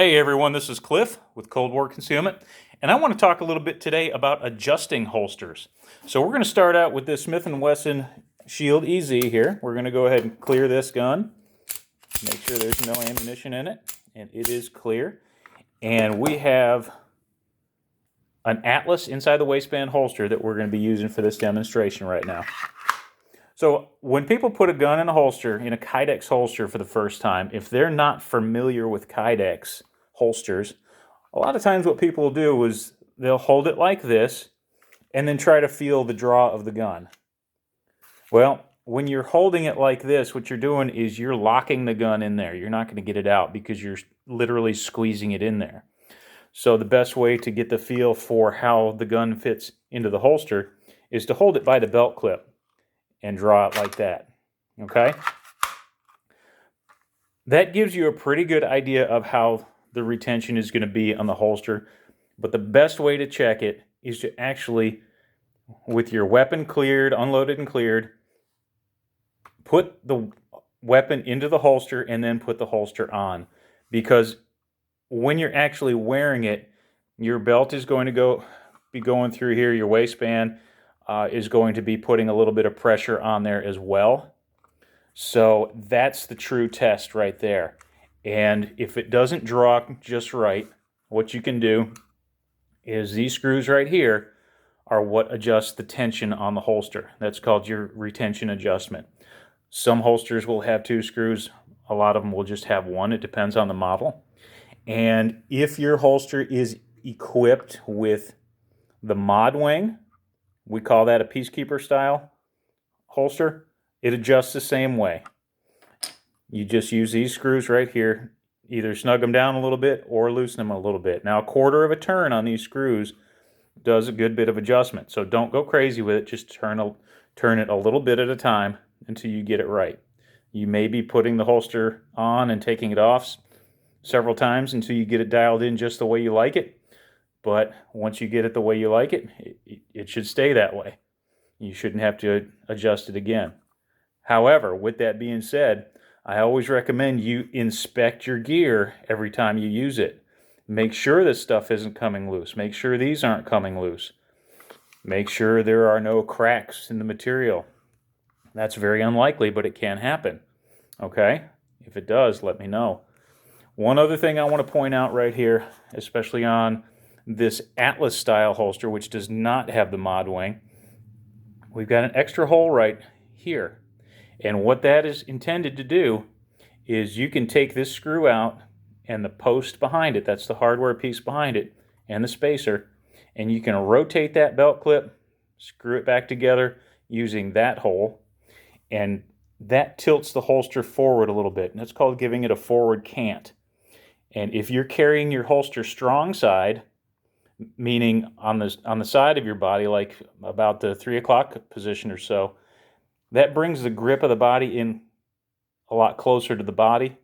Hey everyone, this is Cliff with Cold War Concealment, and I want to talk a little bit today about adjusting holsters. So we're going to start out with this Smith & Wesson Shield EZ here. We're going to go ahead and clear this gun, make sure there's no ammunition in it, and it is clear. And we have an Atlas inside the waistband holster that we're going to be using for this demonstration right now. So when people put a gun in a holster, in a Kydex holster for the first time, if they're not familiar with Kydex holsters, a lot of times what people will do is they'll hold it like this and then try to feel the draw of the gun. Well, when you're holding it like this, what you're doing is you're locking the gun in there. You're not going to get it out because you're literally squeezing it in there. So the best way to get the feel for how the gun fits into the holster is to hold it by the belt clip and draw it like that, okay? That gives you a pretty good idea of how the retention is going to be on the holster, but the best way to check it is to actually, with your weapon cleared, unloaded and cleared, put the weapon into the holster and then put the holster on, because when you're actually wearing it, your belt is going to be going through here, your waistband, is going to be putting a little bit of pressure on there as well. So that's the true test right there. And if it doesn't draw just right, what you can do is these screws right here are what adjust the tension on the holster. That's called your retention adjustment. Some holsters will have 2 screws. A lot of them will just have 1. It depends on the model. And if your holster is equipped with the mod wing, we call that a Peacekeeper style holster, it adjusts the same way. You just use these screws right here, either snug them down a little bit or loosen them a little bit. Now, a quarter of a turn on these screws does a good bit of adjustment, so don't go crazy with it. Just turn it a little bit at a time until you get it right. You may be putting the holster on and taking it off several times until you get it dialed in just the way you like it. But once you get it the way you like it, it should stay that way. You shouldn't have to adjust it again. However, with that being said, I always recommend you inspect your gear every time you use it. Make sure this stuff isn't coming loose. Make sure these aren't coming loose. Make sure there are no cracks in the material. That's very unlikely, but it can happen. Okay? If it does, let me know. One other thing I want to point out right here, especially on this Atlas style holster, which does not have the mod wing, we've got an extra hole right here. And what that is intended to do is you can take this screw out and the post behind it, that's the hardware piece behind it, and the spacer, and you can rotate that belt clip, screw it back together using that hole, and that tilts the holster forward a little bit, and that's called giving it a forward cant. And if you're carrying your holster strong side, meaning on the side of your body, like about the 3 o'clock position or so, that brings the grip of the body in a lot closer to the body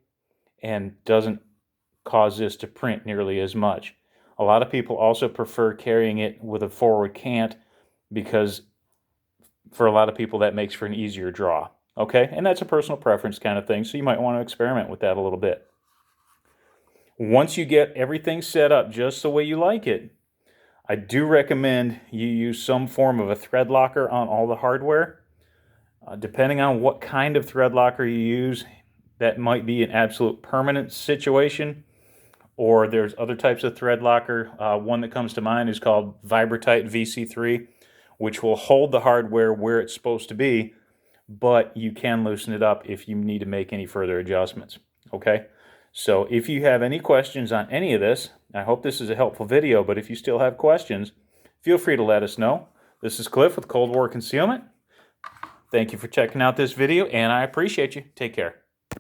and doesn't cause this to print nearly as much. A lot of people also prefer carrying it with a forward cant because for a lot of people that makes for an easier draw. Okay, and that's a personal preference kind of thing, so you might want to experiment with that a little bit. Once you get everything set up just the way you like it, I do recommend you use some form of a thread locker on all the hardware. Depending on what kind of thread locker you use, that might be an absolute permanent situation, or there's other types of thread locker. One that comes to mind is called Vibratite VC3, which will hold the hardware where it's supposed to be, but you can loosen it up if you need to make any further adjustments. Okay? So if you have any questions on any of this, I hope this is a helpful video, but if you still have questions, feel free to let us know. This is Cliff with Cold War Concealment. Thank you for checking out this video, and I appreciate you. Take care.